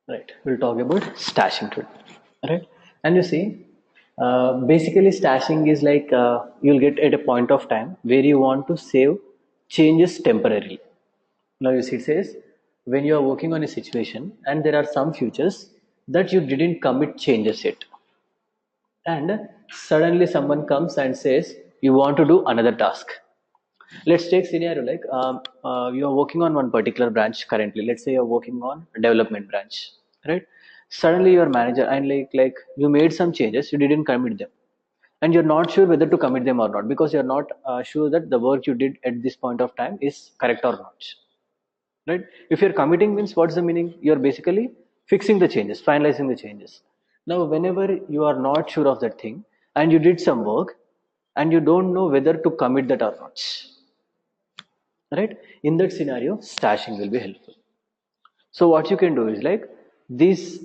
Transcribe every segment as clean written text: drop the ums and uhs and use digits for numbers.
Right, we'll talk about stashing today. Right, and you see, basically stashing is like you'll get at a point of time where you want to save changes temporarily. Now you see, it says when you are working on a situation and there are some features that you didn't commit changes yet, and suddenly someone comes and says you want to do another task. Let's take scenario like you are working on one particular branch currently. Let's say you're working on a development branch, right? Suddenly your manager and like you made some changes, you didn't commit them, and you're not sure whether to commit them or not because you're not sure that the work you did at this point of time is correct or not, right? If you're committing means what's the meaning? You're basically fixing the changes, finalizing the changes. Now whenever you are not sure of that thing and you did some work and you don't know whether to commit that or not, right? In that scenario stashing will be helpful. So what you can do is like this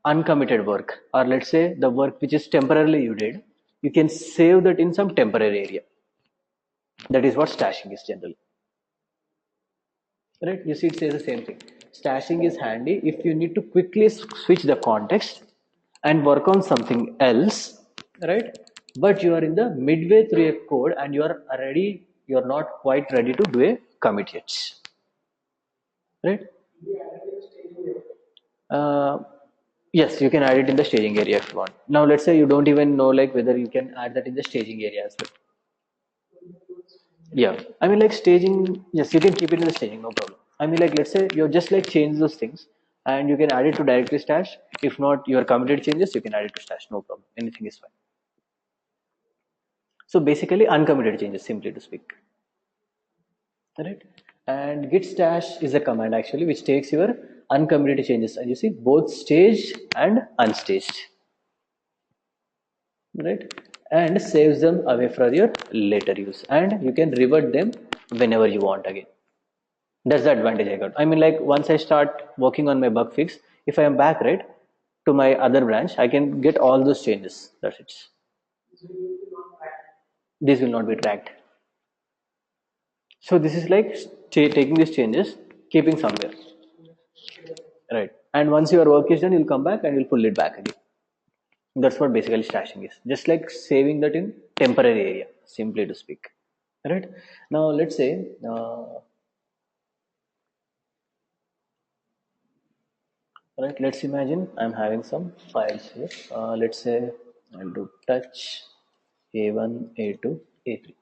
uncommitted work, or let's say the work which is temporarily you did, you can save that in some temporary area. That is what stashing is generally, right? You see, it says the same thing. Stashing is handy if you need to quickly switch the context and work on something else, right? But you are in the midway through a code and you are not quite ready to do a commit yet, right? uh, yes, you can add it in the staging area if you want. Now let's say you don't even know like whether you can add that in the staging area as well. Yeah, I mean like staging, yes, you can keep it in the staging, no problem. I mean like let's say you just like change those things and you can add it to directly stash. If not your committed changes, you can add it to stash, no problem, anything is fine. So basically uncommitted changes, simply to speak, right? And git stash is a command actually which takes your uncommitted changes and you see both staged and unstaged, right? And saves them away for your later use and you can revert them whenever you want again. That's the advantage I got. I mean like once I start working on my bug fix, if I am back, right, to my other branch, I can get all those changes. That's it. These will not be tracked. So this is like taking these changes, keeping somewhere, right? And once your work is done, you'll come back and you'll pull it back again. That's what basically stashing is. Just like saving that in temporary area, simply to speak. Right? Now let's say right, let's imagine I'm having some files here. Let's say I'll do touch A1, A2, A3.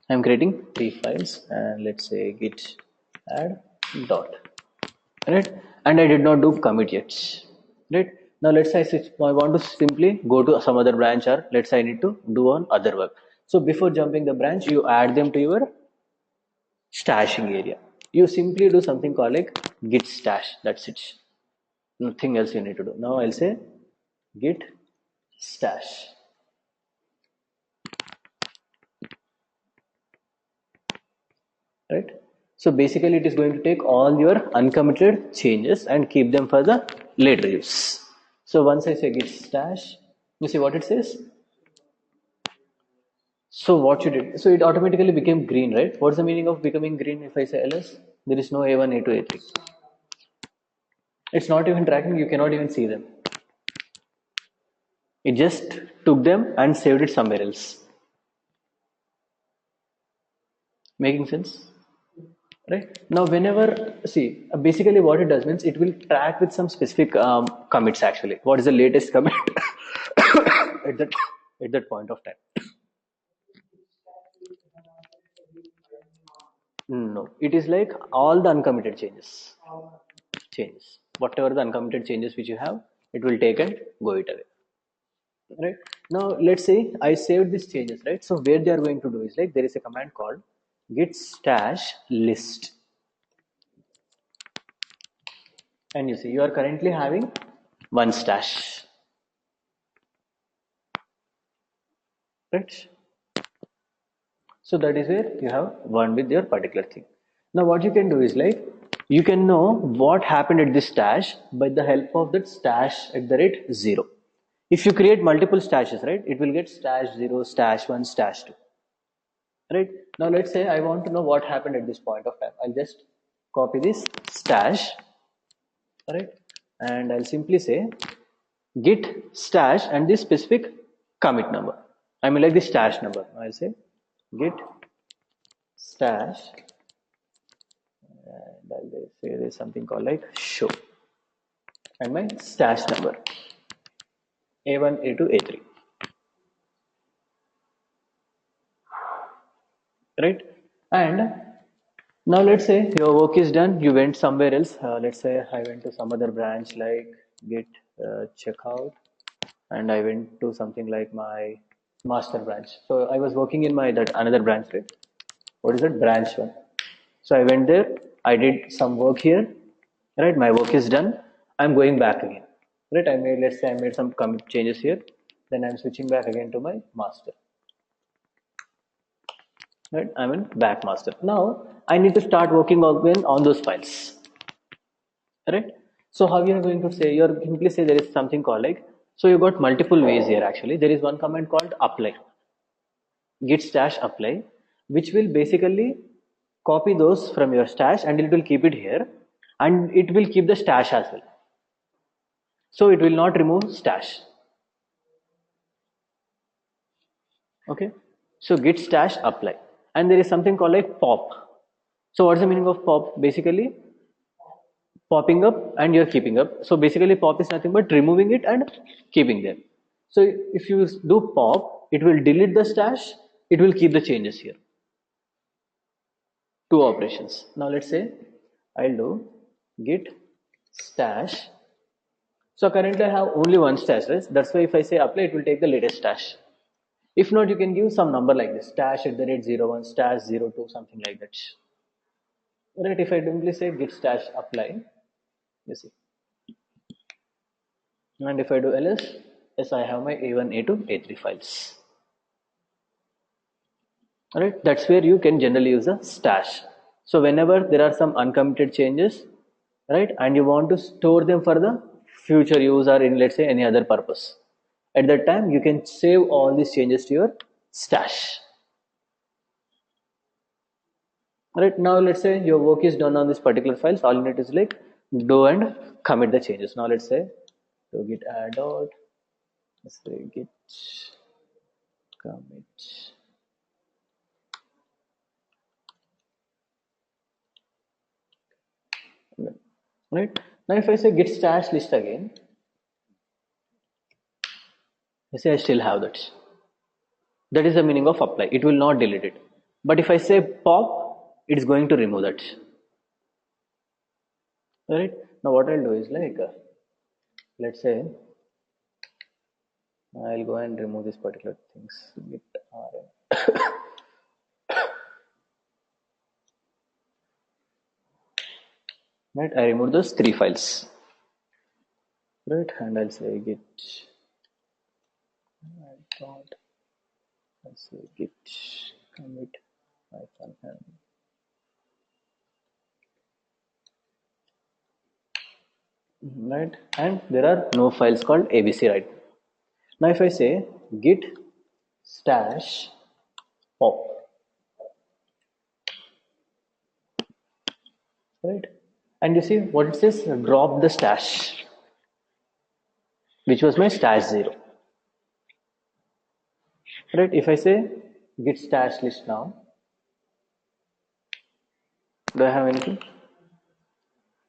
I'm creating 3 files and let's say git add dot, right? And I did not do commit yet, right? Now let's say I want to simply go to some other branch, or let's say I need to do on other work. So before jumping the branch, you add them to your stashing area. You simply do something called like git stash. That's it. Nothing else you need to do. Now I'll say git stash. Right? So basically it is going to take all your uncommitted changes and keep them for the later use. So once I say git stash, you see what it says? So what you did, so it automatically became green, right? What's the meaning of becoming green if I say ls? There is no A1, A2, A3. It's not even tracking, you cannot even see them. It just took them and saved it somewhere else. Making sense? Right? Now whenever, see, basically what it does means it will track with some specific commits actually. What is the latest commit at that point of time? No, it is like all the uncommitted changes. Whatever the uncommitted changes which you have, it will take and go it away. Right? Now let's say I saved these changes, right? So where they are going to do is like there is a command called git stash list. And you see you are currently having one stash. Right? So that is where you have one with your particular thing. Now what you can do is like you can know what happened at this stash by the help of that stash at the rate 0. If you create multiple stashes, right, it will get stash 0, stash 1, stash 2. Right? Now let's say I want to know what happened at this point of time. I'll just copy this stash, right? And I'll simply say git stash and this specific commit number. I mean like the stash number. I'll say git stash and I'll say there's something called like show and my stash number A1, A2, A3, right? And now let's say your work is done, you went somewhere else. Let's say I went to some other branch like git checkout, and I went to something like my master branch. So I was working in my that another branch, right? What is it? Branch one. So I went there, I did some work here, right? My work is done. I'm going back again, right? I made, let's say I made some commit changes here, then I'm switching back again to my master, right? I'm in back master. Now I need to start working again on those files, right? So how you are going to say? You're simply say there is something called like, so you got multiple ways here actually. There is one command called apply, git stash apply, which will basically copy those from your stash and it will keep it here and it will keep the stash as well. So it will not remove stash. Okay. So git stash apply. And there is something called like pop. So what's the meaning of pop? Basically popping up and you're keeping up. So basically pop is nothing but removing it and keeping them. So if you do pop, it will delete the stash, it will keep the changes here. Two operations. Now let's say I'll do git stash. So currently I have only one stash, right? That's why if I say apply, it will take the latest stash. If not, you can give some number like this, stash at the rate 01, stash 02, something like that. Right, if I simply say git stash apply, you see. And if I do ls, yes, I have my A1, A2, A3 files. Alright, that's where you can generally use a stash. So whenever there are some uncommitted changes, right, and you want to store them for the future use or in let's say any other purpose, at that time you can save all these changes to your stash. Right, now let's say your work is done on this particular files. All you need is like do and commit the changes. Now let's say so git add dot, let's say git commit. Right, now if I say git stash list again, I say I still have that. That is the meaning of apply. It will not delete it. But if I say pop, it's going to remove that. Right, now what I'll do is like let's say I'll go and remove this particular things. Git rm. Right, I remove those three files. Right, and I'll say git dot, I'll say git commit hyphen m. Right, and there are no files called abc, right? Now if I say git stash pop, right, and you see what it says, drop the stash, which was my stash 0. Right, if I say git stash list now, do I have anything?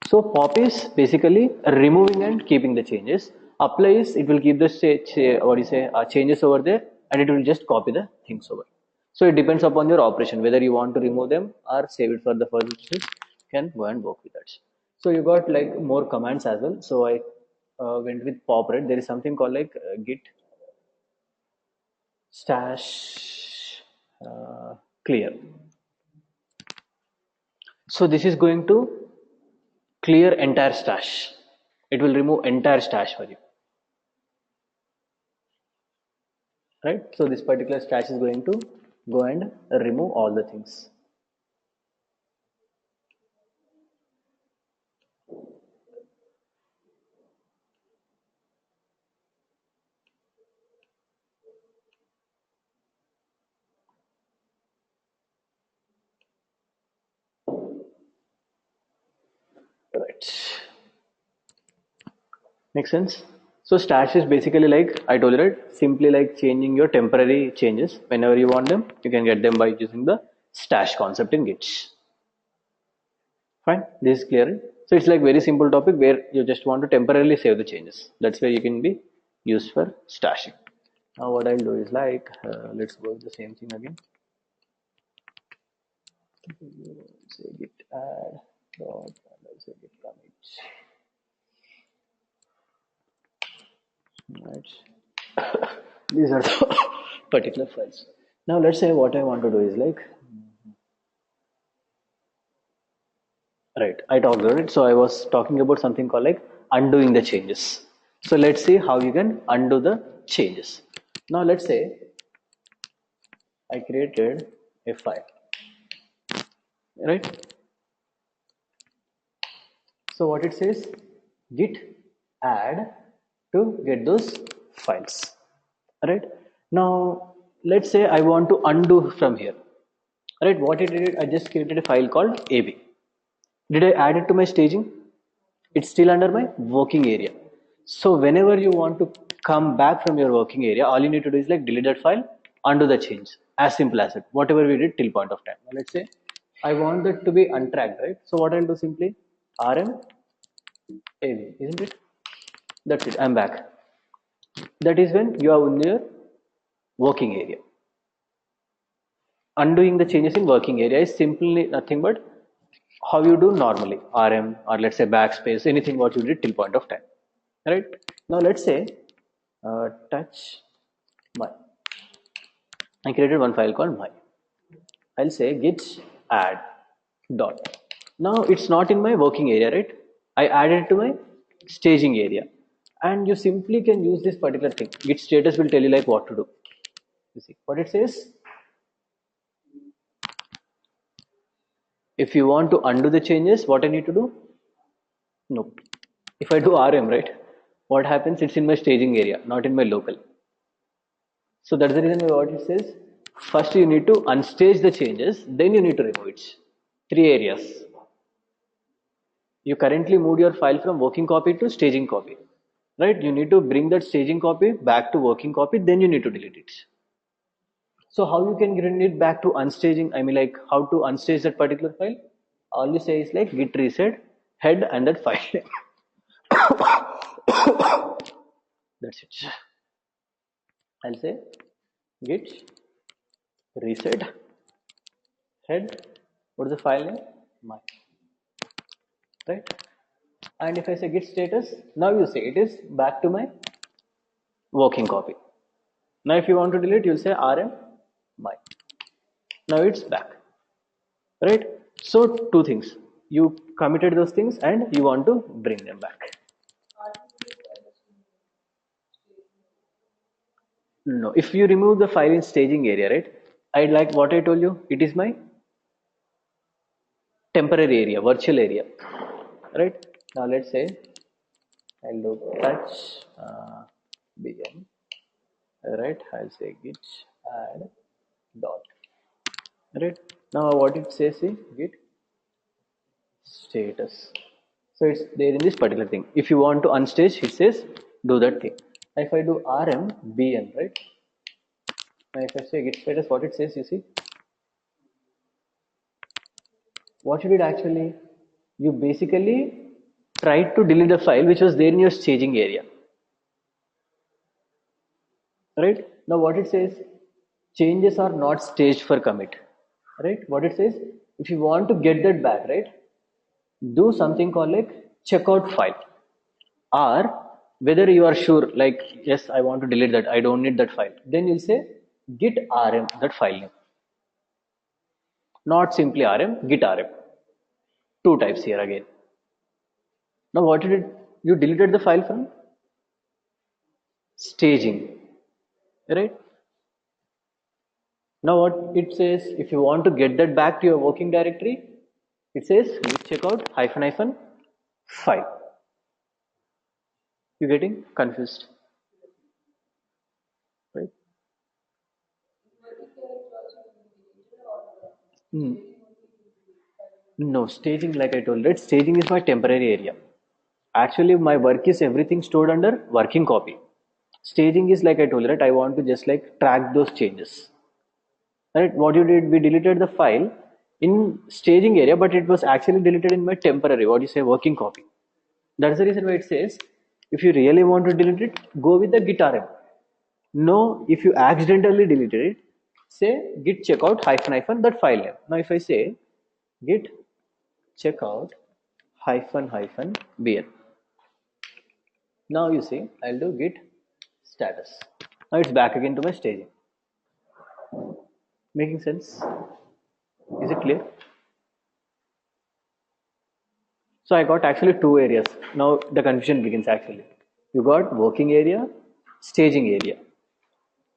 So pop is basically removing and keeping the changes. Apply is it will keep the what do you say changes over there and it will just copy the things over. So it depends upon your operation whether you want to remove them or save it for the further process. You can go and work with that. So you got like more commands as well. So I went with pop, right? There is something called like git stash clear. So this is going to clear entire stash. It will remove entire stash for you, right? So this particular stash is going to go and remove all the things. Make sense? So stash is basically like I told you, right? Simply like changing your temporary changes whenever you want them. You can get them by using the stash concept in Git. Fine. This is clear. Right? So it's like very simple topic where you just want to temporarily save the changes. That's where you can be used for stashing. Now what I'll do is like let's go with the same thing again. Say git add dot and I'll say git commits. Right. These are the particular files. Now let's say what I want to do is like, right, I talked about it. So I was talking about something called like undoing the changes. So let's see how you can undo the changes. Now let's say I created a file, right? So what it says, git add to get those files, right? Now let's say I want to undo from here, right? What it did, I just created a file called ab. Did I add it to my staging? It's still under my working area. So whenever you want to come back from your working area, all you need to do is like delete that file, undo the change. As simple as it. Whatever we did till point of time. Now let's say I want that to be untracked, right? So what I'll do simply rm av, isn't it? That's it. I'm back. That is when you are in your working area. Undoing the changes in working area is simply nothing but how you do normally, rm or let's say backspace, anything what you did till point of time, right? Now let's say touch my, I created one file called my. I'll say git add dot. Now it's not in my working area, right? I added it to my staging area, and you simply can use this particular thing. Git status will tell you like what to do. You see what it says. If you want to undo the changes, what I need to do? No. If I do RM, right? What happens? It's in my staging area, not in my local. So that's the reason why what it says. First, you need to unstage the changes, then you need to remove it. Three areas. You currently moved your file from working copy to staging copy, right? You need to bring that staging copy back to working copy, then you need to delete it. So how you can bring it back to unstaging? I mean, like how to unstage that particular file? All you say is like git reset head and that file name. That's it. I'll say git reset head. What is the file name? My, right? And if I say git status, now you say it is back to my working copy. Now if you want to delete, you'll say rm my. Now it's back, right? So two things. You committed those things and you want to bring them back. No, if you remove the file in staging area, right? I like what I told you. It is my temporary area, virtual area, right? Now let's say I'll do touch bm, right? I'll say git add dot, right? Now what it says is git status. So it's there in this particular thing. If you want to unstage, it says do that thing. If I do rm bm, right? Now if I say git status, what it says, you see, what you did actually, you basically tried to delete the file which was there in your staging area, right? Now what it says, changes are not staged for commit, right? What it says, if you want to get that back, right, do something called like checkout file, or whether you are sure like yes I want to delete that, I don't need that file, then you'll say git rm that file name, not simply rm, git rm. Two types here again. Now what you did, you deleted the file from staging, right? Now what it says, if you want to get that back to your working directory, it says check out hyphen hyphen file. You getting confused, right? Hmm. No, staging, like I told, right? Staging is my temporary area. Actually, my work is everything stored under working copy. Staging is like I told you, right? I want to just like track those changes. Right? What you did, we deleted the file in staging area, but it was actually deleted in my temporary, what you say, working copy. That's the reason why it says, if you really want to delete it, go with the git rm. No, if you accidentally deleted it, say git checkout hyphen hyphen that file name. Now if I say git checkout hyphen hyphen bn, now you see I'll do git status. Now it's back again to my staging. Making sense? Is it clear? So I got actually two areas. Now the confusion begins actually. You got working area, staging area,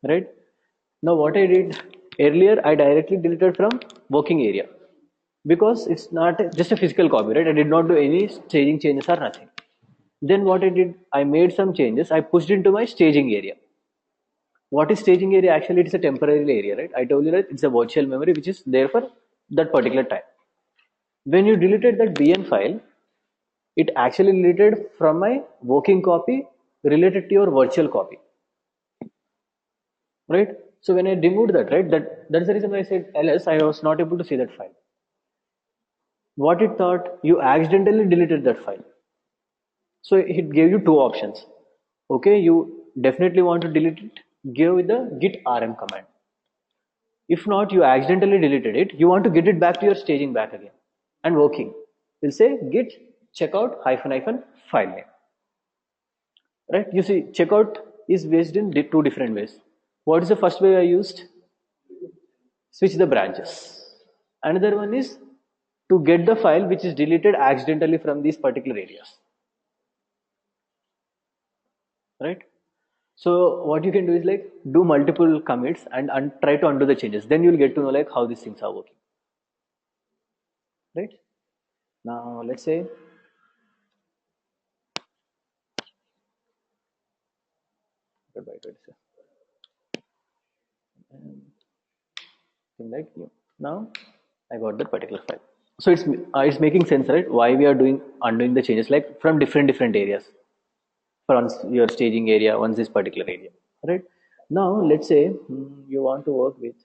right? Now what I did earlier, I directly deleted from working area because it's not just a physical copy, right? I did not do any staging changes or nothing. Then what I did, I made some changes. I pushed into my staging area. What is staging area? Actually, it's a temporary area, right? I told you that it's a virtual memory which is there for that particular time. When you deleted that BN file, it actually deleted from my working copy related to your virtual copy, right? So when I removed that, right, that's the reason why I said ls, I was not able to see that file. What it thought, you accidentally deleted that file. So it gave you two options. Okay, you definitely want to delete it, give with the git rm command. If not, you accidentally deleted it, you want to get it back to your staging back again and working, we'll say git checkout hyphen hyphen file name. Right? You see, checkout is based in two different ways. What is the first way I used? Switch the branches. Another one is to get the file which is deleted accidentally from these particular areas. Right? So what you can do is like do multiple commits and try to undo the changes. Then you'll get to know like how these things are working. Right? Now let's say goodbye to it. Like you. Now I got that particular file. So it's making sense, right? Why we are doing undoing the changes like from different areas. For your staging area, once this particular area, right? Now let's say you want to work with.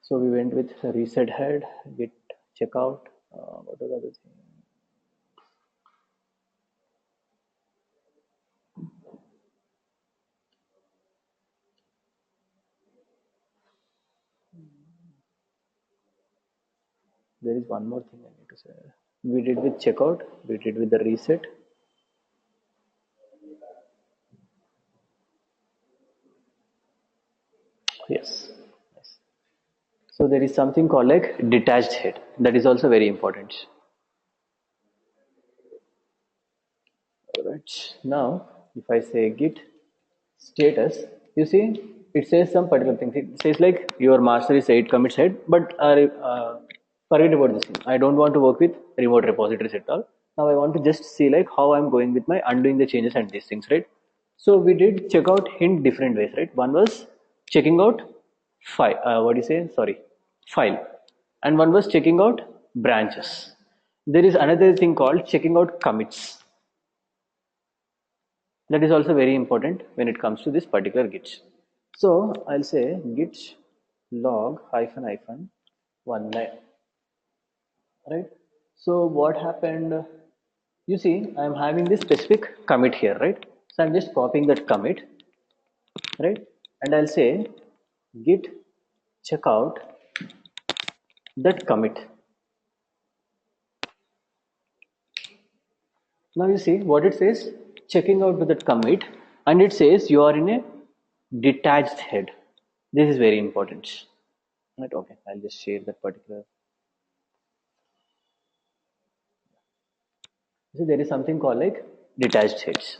So we went with reset head, git checkout. What was the other thing? There is one more thing I need to say. We did with checkout, we did with the reset. Yes. Yes. So there is something called like detached head. That is also very important. Alright. Now, if I say git status, you see, it says some particular things. It says like your master is 8 commits head, but forget about this thing. I don't want to work with remote repositories at all. Now I want to just see like how I'm going with my undoing the changes and these things, right? So we did check out in different ways, right? One was checking out file. What do you say? Sorry, file, and one was checking out branches. There is another thing called checking out commits. That is also very important when it comes to this particular git. So I'll say git log hyphen hyphen one line, right? So what happened, you see I'm having this specific commit here, right? So I'm just copying that commit, right? And I'll say git checkout that commit. Now you see what it says, checking out with that commit, and it says you are in a detached head. This is very important. Right? Okay, I'll just share that particular. So there is something called like detached heads.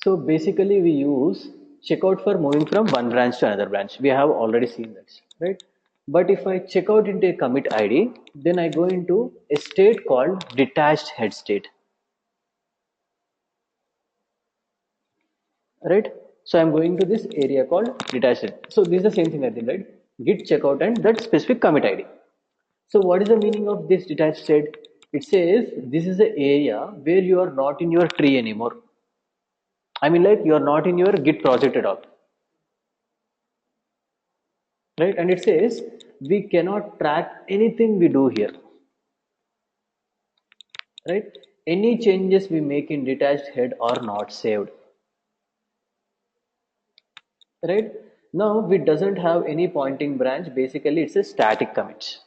So basically we use checkout for moving from one branch to another branch. We have already seen that, right? But if I check out into a commit ID, then I go into a state called detached head state. Right? So I'm going to this area called detached head. So this is the same thing I did, right? Git checkout and that specific commit ID. So what is the meaning of this detached head? It says this is the area where you are not in your tree anymore. I mean, like you are not in your Git project at all, right? And it says we cannot track anything we do here, right? Any changes we make in detached head are not saved, right? Now it doesn't have any pointing branch. Basically, it's a static commit.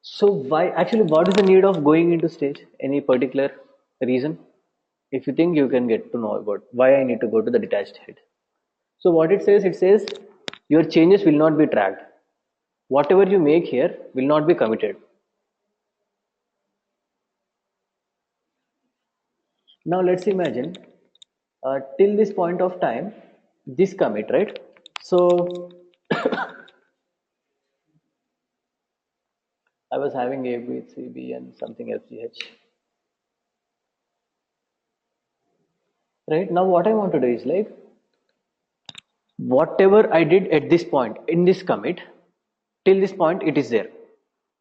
So why actually what is the need of going into stage? Any particular reason? If you think you can get to know about why I need to go to the detached head. So what it says your changes will not be tracked. Whatever you make here will not be committed. Now let's imagine till this point of time, this commit, right? So I was having A, B, C, B, and something else, GH. Right now, what I want to do is like whatever I did at this point in this commit, till this point it is there.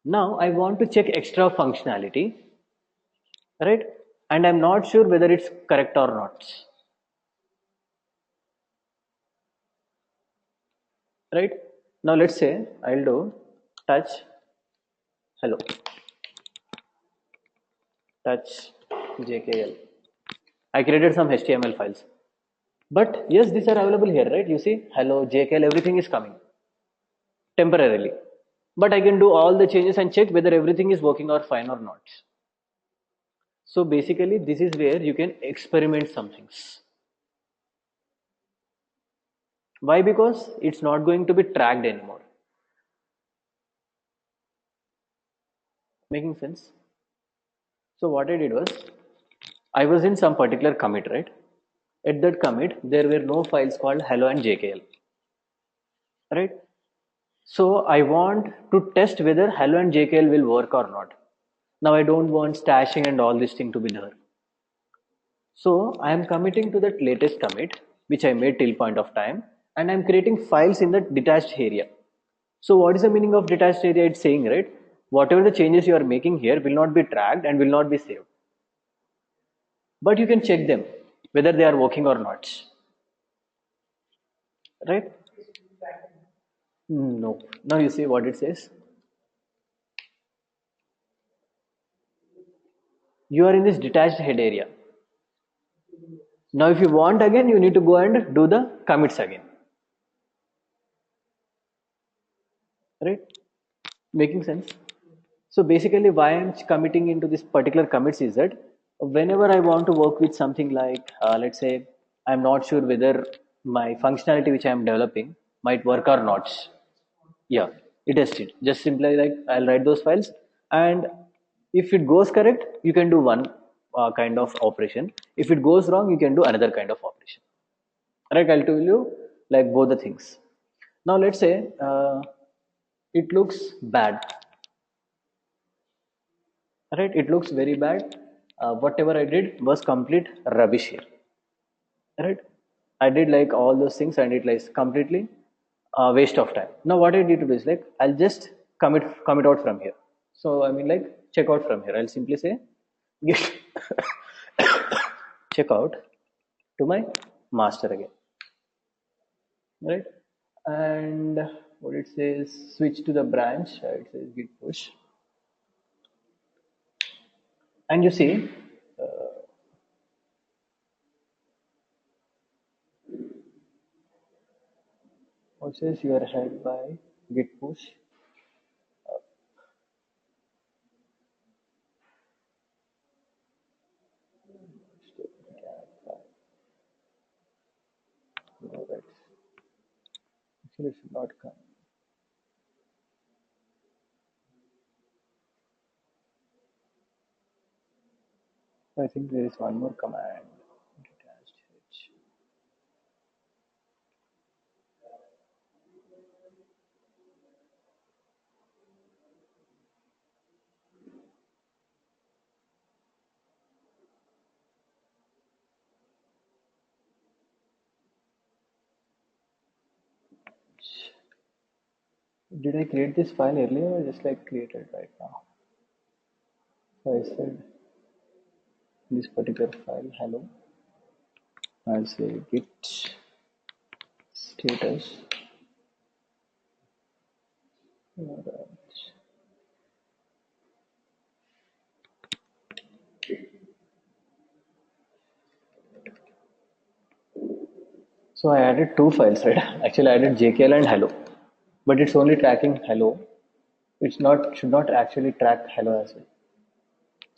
Now I want to check extra functionality, right? And I'm not sure whether it's correct or not, right? Now let's say I'll do touch hello, touch JKL. I created some HTML files. But yes, these are available here, right? You see, hello, JKL, everything is coming temporarily. But I can do all the changes and check whether everything is working or fine or not. So basically, this is where you can experiment some things. Why? Because it's not going to be tracked anymore. Making sense? So what I did was, I was in some particular commit, right? At that commit, there were no files called hello and JKL, right? So I want to test whether hello and JKL will work or not. Now I don't want stashing and all this thing to be there. So I am committing to that latest commit, which I made till point of time, and I'm creating files in the detached area. So what is the meaning of detached area? It's saying, right, whatever the changes you are making here will not be tracked and will not be saved. But you can check them, whether they are working or not, right? No. Now you see what it says. You are in this detached head area. Now if you want again, you need to go and do the commits again, right? Making sense? So basically, why I'm committing into this particular commits is that whenever I want to work with something like, let's say, I'm not sure whether my functionality which I'm developing might work or not. Yeah, it is it. Just simply like I'll write those files, and if it goes correct, you can do one kind of operation. If it goes wrong, you can do another kind of operation. Right? I'll tell you like both the things. Now let's say it looks bad, right? It looks very bad. Whatever I did was complete rubbish here, right? I did like all those things and it like completely waste of time. Now what I need to do is like I'll just commit out from here. So I mean like check out from here. I'll simply say get check out to my master again, right? And what it says, switch to the branch. It says git push, and you see what says you are ahead by git push. No, that's actually it should not come. I think there is one more command. Detached H. Did I create this file earlier or just like created right now? So I said this particular file hello. I'll say git status. So I added two files, right? Actually, I added JKL and hello, but it's only tracking hello. It's not should not actually track hello as well.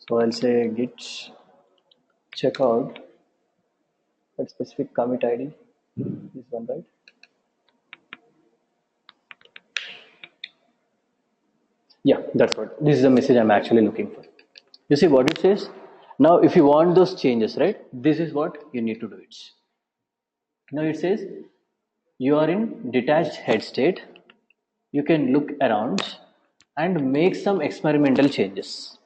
So I'll say git checkout that specific commit ID. This one, right? Yeah, that's what. This is the message I'm actually looking for. You see what it says? Now, if you want those changes, right? This is what you need to do. It. Now it says you are in detached head state. You can look around and make some experimental changes,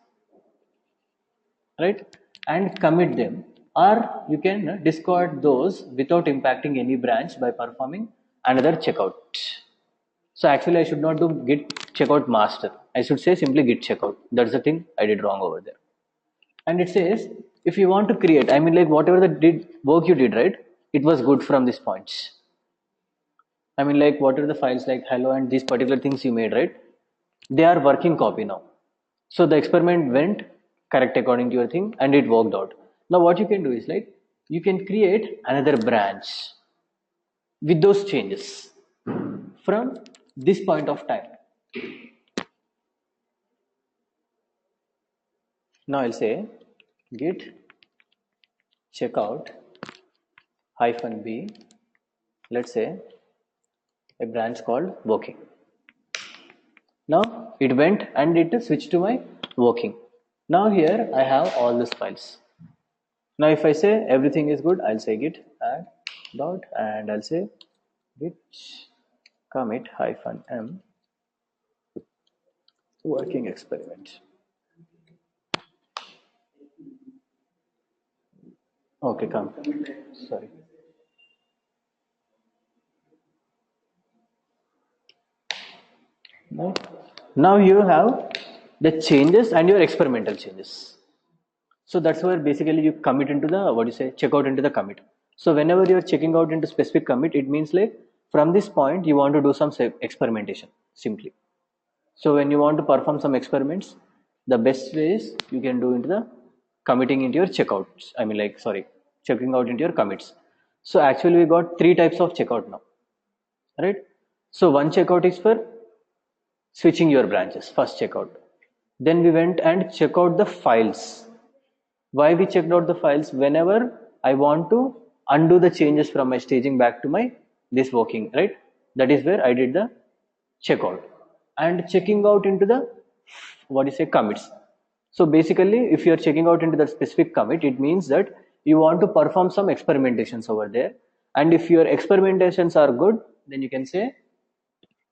right? And commit them, or you can discard those without impacting any branch by performing another checkout. So actually, I should not do git checkout master. I should say simply git checkout. That's the thing I did wrong over there. And it says if you want to create, I mean, like whatever the did work you did, right? It was good from this point. I mean, like what are the files like hello and these particular things you made, right? They are working copy now. So the experiment went correct according to your thing and it worked out. Now what you can do is like you can create another branch with those changes from this point of time. Now I'll say git checkout hyphen b, let's say a branch called working. Now it went and it switched to my working. Now here I have all these files. Now if I say everything is good, I'll say git add dot and I'll say git commit hyphen m working experiment. Okay, come. Sorry. Now, now you have the changes and your experimental changes. So that's where basically you commit into the what you say check out into the commit. So whenever you're checking out into specific commit, it means like from this point you want to do some experimentation simply. So when you want to perform some experiments, the best way is you can do into the committing into your checkouts. I mean like sorry, checking out into your commits. So actually we got three types of checkout now, right? So one checkout is for switching your branches, first checkout. Then we went and check out the files. Why we checked out the files? Whenever I want to undo the changes from my staging back to my this working, right? That is where I did the checkout and checking out into the what you say commits. So basically if you are checking out into that specific commit, it means that you want to perform some experimentations over there, and if your experimentations are good, then you can say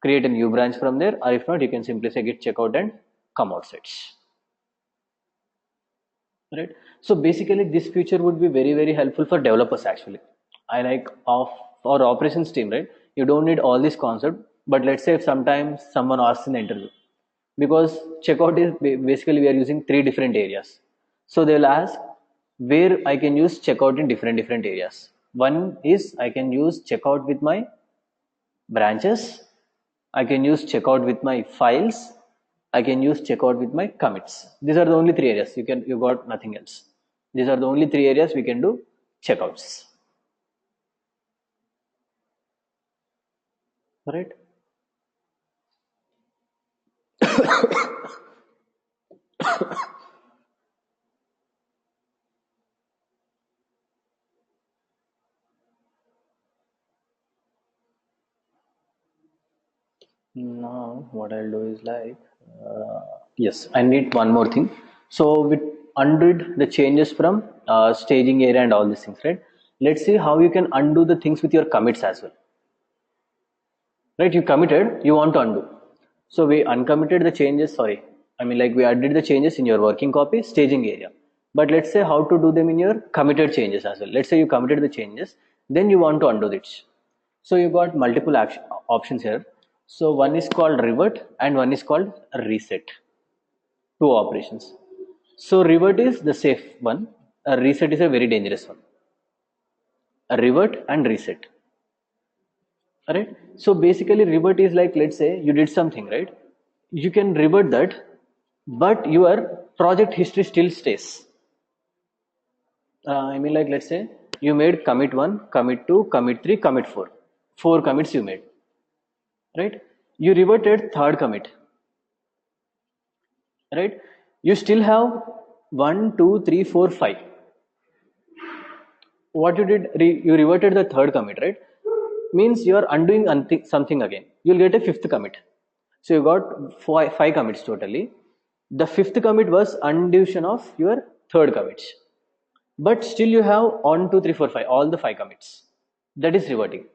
create a new branch from there, or if not you can simply say git checkout and come outside, right? So basically this feature would be very very helpful for developers actually. I like of our operations team, right? You don't need all this concept, but let's say if sometimes someone asks in the interview, because checkout is basically we are using three different areas, so they'll ask where I can use checkout in different areas. One is I can use checkout with my branches, I can use checkout with my files, I can use checkout with my commits. These are the only three areas. You got nothing else. These are the only three areas we can do checkouts. Right? Now what I'll do is like yes, I need one more thing. So we undid the changes from staging area and all these things, right? Let's see how you can undo the things with your commits as well. Right, you committed, you want to undo. So we uncommitted the changes, sorry, I mean like we added the changes in your working copy staging area, but let's say how to do them in your committed changes as well. Let's say you committed the changes, then you want to undo this. So you got multiple options here. So one is called revert and one is called reset, two operations. So revert is the safe one. A reset is a very dangerous one. A revert and reset. Alright. So basically revert is like, let's say you did something, right? You can revert that, but your project history still stays. I mean, like, let's say you made commit 1, commit 2, commit 3, commit 4. 4 commits you made, right? You reverted third commit, right? You still have 1, 2, 3, 4, 5. What you did, you reverted the third commit, right? Means you are undoing something again. You'll get a fifth commit. So you got five commits totally. The fifth commit was undivision of your third commits. But still you have 1, 2, 3, 4, 5, all the 5 commits. That is reverting.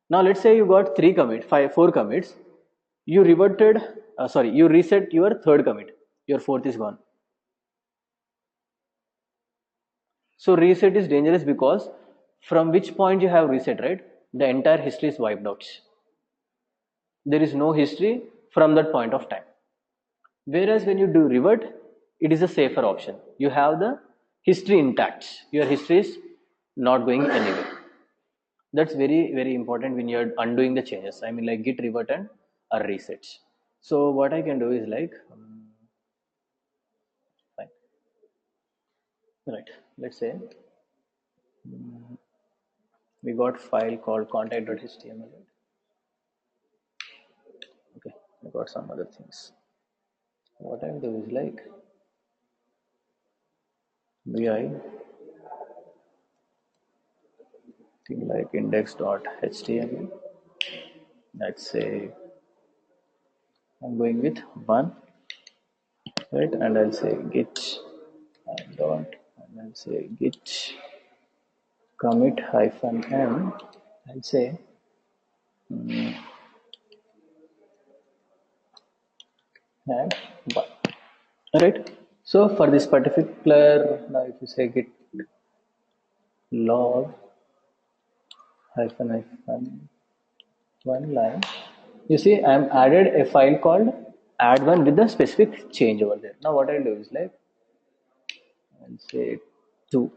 Now let's say you got 4 commits. You reverted, you reset your third commit. Your fourth is gone. So reset is dangerous because from which point you have reset, right? The entire history is wiped out. There is no history from that point of time. Whereas when you do revert, it is a safer option. You have the history intact. Your history is not going anywhere. That's very, very important when you're undoing the changes. I mean, like git revert and a reset. So what I can do is like, fine. Right. Let's say we got file called contact.html. Okay, I got some other things. What I'll do is like vi thing like index.html. Let's say I'm going with 1, right? And I'll say git and dot, and I'll say git commit hyphen m. I'll say and 1. Alright. So for this particular, now if you say git log hyphen hyphen 1 line, you see I'm added a file called add one with the specific change over there. Now what I'll do is like I'll say 2.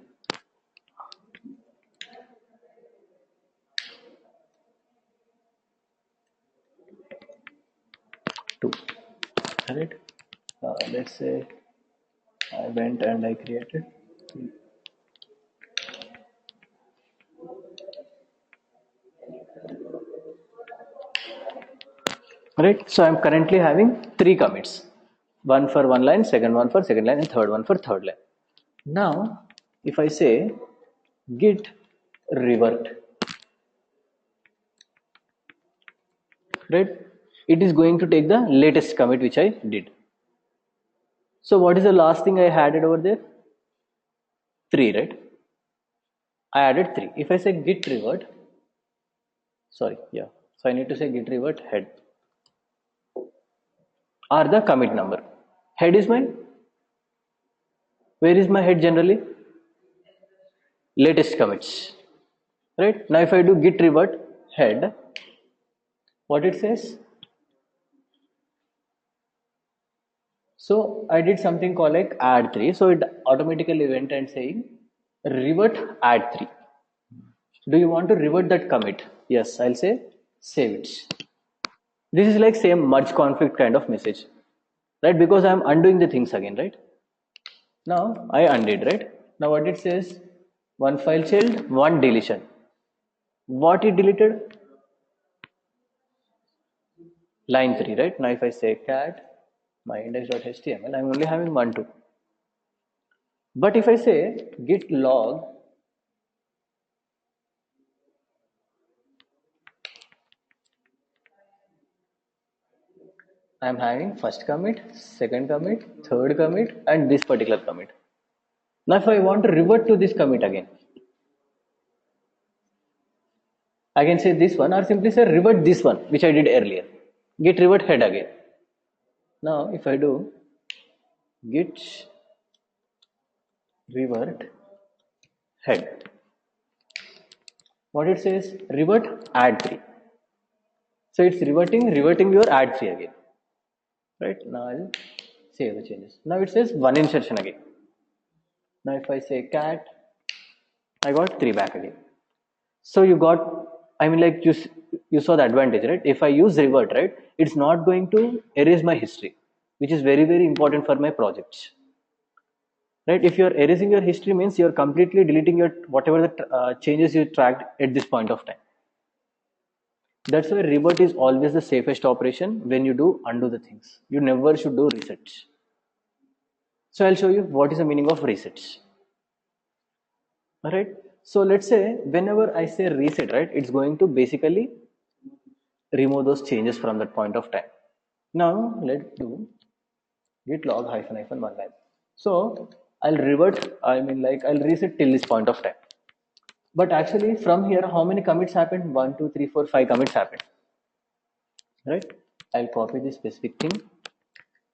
2. Alright. Let's say I went and I created. Right. So I'm currently having 3 commits. One for one line, second one for second line, and third one for third line. Now, if I say git revert, right, it is going to take the latest commit which I did. So what is the last thing I added over there? 3, right? I added 3. If I say git revert, sorry, yeah. So I need to say git revert head or the commit number. Head is mine. Where is my head generally? Latest commits. Right? Now if I do git revert head, what it says? So I did something called like add 3. So it automatically went and saying revert add 3. Do you want to revert that commit? Yes, I'll say save it. This is like same merge conflict kind of message, right? Because I'm undoing the things again, right? Now I undid, right? Now what it says, one file child, one deletion. What it deleted? Line 3, right? Now if I say cat my index.html, I'm only having 1, 2. But if I say git log I'm having first commit, second commit, third commit, and this particular commit. Now if I want to revert to this commit again, I can say this one or simply say revert this one which I did earlier. Git revert head again. Now if I do git revert head, what it says, revert add 3. So it's reverting your add 3 again. Right, now I'll save the changes. Now it says one insertion again. Now if I say cat, I got 3 back again. So you got, I mean, like you saw the advantage, right? If I use revert, right, it's not going to erase my history, which is very, very important for my projects, right? If you're erasing your history means you're completely deleting your whatever the changes you tracked at this point of time. That's why revert is always the safest operation when you do undo the things. You never should do resets. So I'll show you what is the meaning of resets. All right. So let's say whenever I say reset, right, it's going to basically remove those changes from that point of time. Now let's do git log hyphen hyphen one line. So I'll revert, I mean like I'll reset till this point of time. But actually from here, how many commits happened? 1, 2, 3, 4, 5 commits happened. Right? I'll copy this specific thing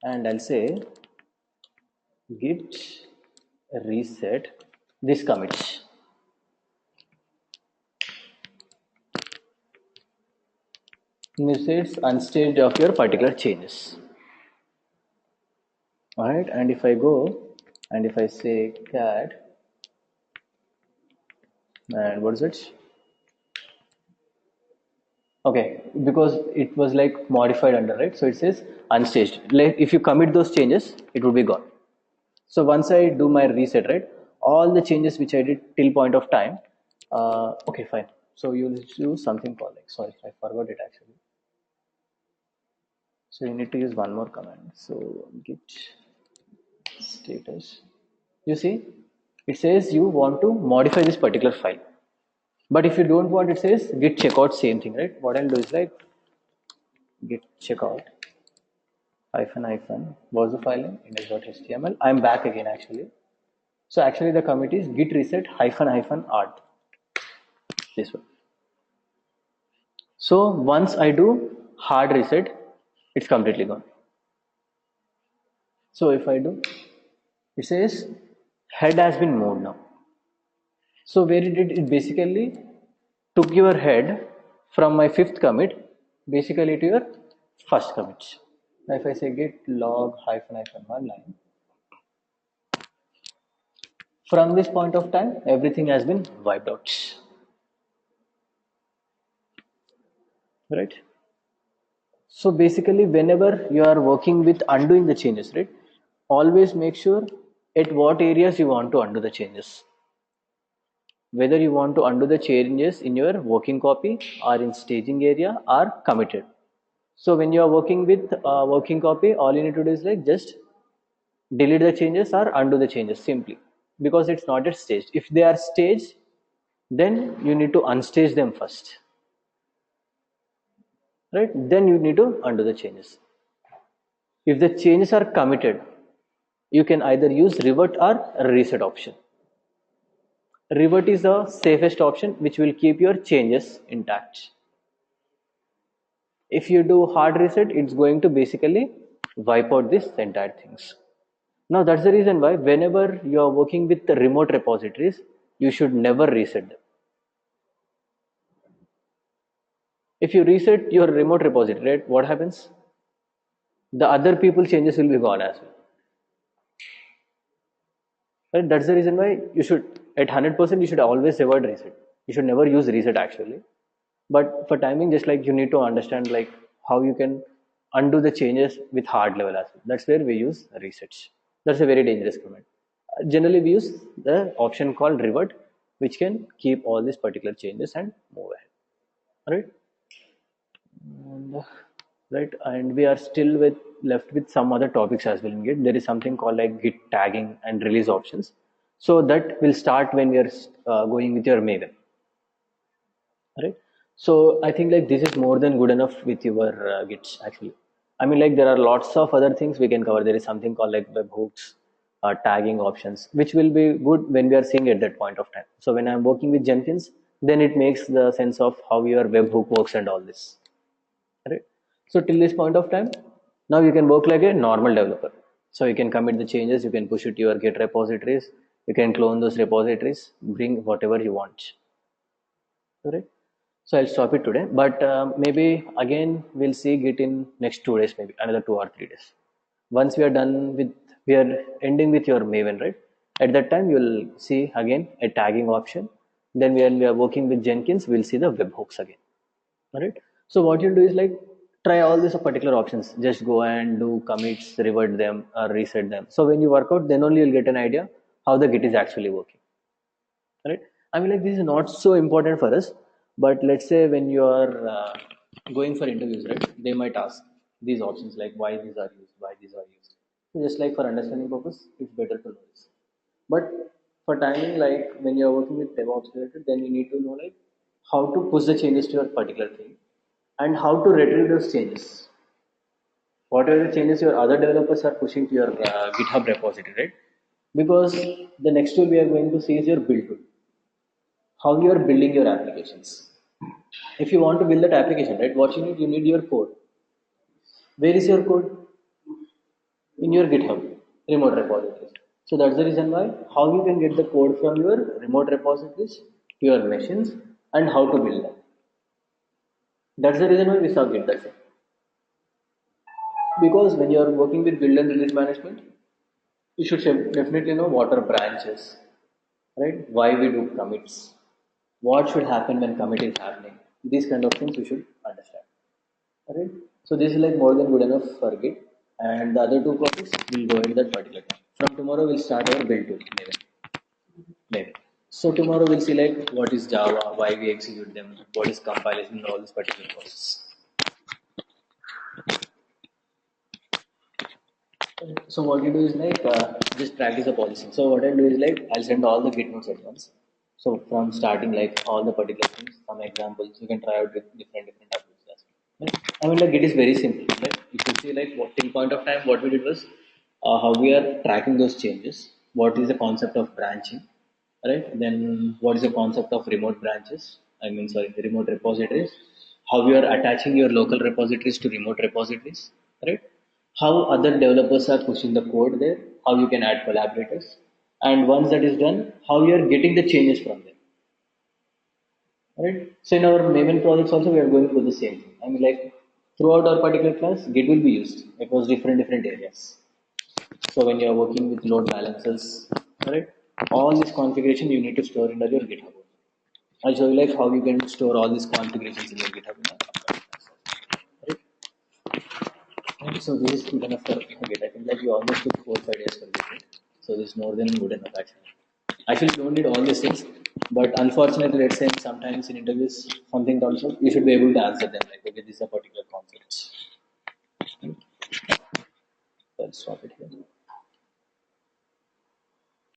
and I'll say git reset this commits. Message unstaged of your particular changes. Alright, and if I go and if I say cat and what is it? Okay, because it was like modified under, right? So it says unstaged. Like if you commit those changes, it will be gone. So once I do my reset, right, all the changes which I did till point of time, okay, fine. So you'll do something called like, sorry, I forgot it actually. So you need to use one more command. So git status. You see, it says you want to modify this particular file. But if you don't want, it says git checkout, same thing, right? What I'll do is like git checkout hyphen hyphen was the file name index.html. I'm back again actually. So actually the commit is git reset hyphen hyphen art. This one. So once I do hard reset, it's completely gone. So if I do, it says head has been moved now. So where it did, it basically took your head from my 5th commit basically to your first commit. Now if I say git log hyphen hyphen one line, from this point of time everything has been wiped out, right? So basically whenever you are working with undoing the changes, right, always make sure at what areas you want to undo the changes, whether you want to undo the changes in your working copy or in staging area or committed. So when you are working with working copy, all you need to do is like just delete the changes or undo the changes simply, because it's not at staged. If they are staged, then you need to unstage them first, right? Then you need to undo the changes. If the changes are committed, you can either use revert or reset option. Revert is the safest option which will keep your changes intact. If you do hard reset, it's going to basically wipe out this entire things. Now that's the reason why whenever you are working with the remote repositories, you should never reset them. If you reset your remote repository, right, what happens? The other people changes will be gone as well. Right? That's the reason why you should, at 100%, you should always avoid reset. You should never use reset actually. But for timing, just like you need to understand like how you can undo the changes with hard level as well. That's where we use resets. That's a very dangerous command. Generally, we use the option called revert, which can keep all these particular changes and move ahead. All right. And, right, and we are still with left with some other topics as well in Git. There is something called like Git tagging and release options. So that will start when we are going with your Maven. Right. So I think like this is more than good enough with your Gits actually. I mean like there are lots of other things we can cover. There is something called like webhooks, tagging options, which will be good when we are seeing at that point of time. So when I'm working with Jenkins, then it makes the sense of how your webhook works and all this. Right. So till this point of time, now you can work like a normal developer. So you can commit the changes, you can push it to your Git repositories, you can clone those repositories, bring whatever you want. Right. So I'll stop it today, but maybe again we'll see Git in next 2 days, maybe another 2 or 3 days. Once we are done with, we are ending with your Maven, right? At that time, you'll see again a tagging option. Then when we are working with Jenkins, we'll see the webhooks again. All right. So what you'll do is like try all these particular options. Just go and do commits, revert them, or reset them. So when you work out, then only you'll get an idea how the Git is actually working. Right? I mean, like this is not so important for us, but let's say when you are going for interviews, right? They might ask these options like why these are used, why these are used. So just like for understanding purpose, it's better to know this. But for timing, like when you're working with DevOps related, then you need to know like how to push the changes to your particular thing and how to retrieve those changes. Whatever the changes your other developers are pushing to your GitHub repository, right? Because the next tool we are going to see is your build tool, how you are building your applications. If you want to build that application, right, what you need? You need your code. Where is your code? In your GitHub remote repositories. So that's the reason why how you can get the code from your remote repositories to your machines and how to build them. That's the reason why we saw Git. That's it. Because when you are working with build and release management, you should definitely know what are branches, right? Why we do commits, what should happen when commit is happening. These kind of things you should understand. Alright. So this is like more than good enough for Git. And the other two topics will go in that particular time. From tomorrow we'll start our build tool. Maybe. So tomorrow we'll see like what is Java, why we execute them, what is compilation, and all this particular process. So what you do is like just practice the policy. So what I do is like I'll send all the Git notes at once. So from starting like all the particular things, some examples you can try out with different approaches. Right? I mean like it is very simple. Like if you see like what till point of time what we did was how we are tracking those changes. What is the concept of branching, right? Then what is the concept of remote branches? I mean sorry, remote repositories. How we are attaching your local repositories to remote repositories, right? How other developers are pushing the code there, how you can add collaborators, and once that is done, how you are getting the changes from them. Right? So in our Maven projects also we are going through the same thing. I mean like throughout our particular class, Git will be used across different areas. So when you are working with load balancers, right? All this configuration you need to store in your GitHub. I'll show you like how you can store all these configurations in your GitHub. Right? And so this is good enough for Git. I think like you almost took 4 5 days for Git. Right? So this is more than good enough actually. Actually, you don't need all these things, but unfortunately, let's say sometimes in interviews something comes up, you should be able to answer them like, okay, this is a particular concept. Let's stop it here.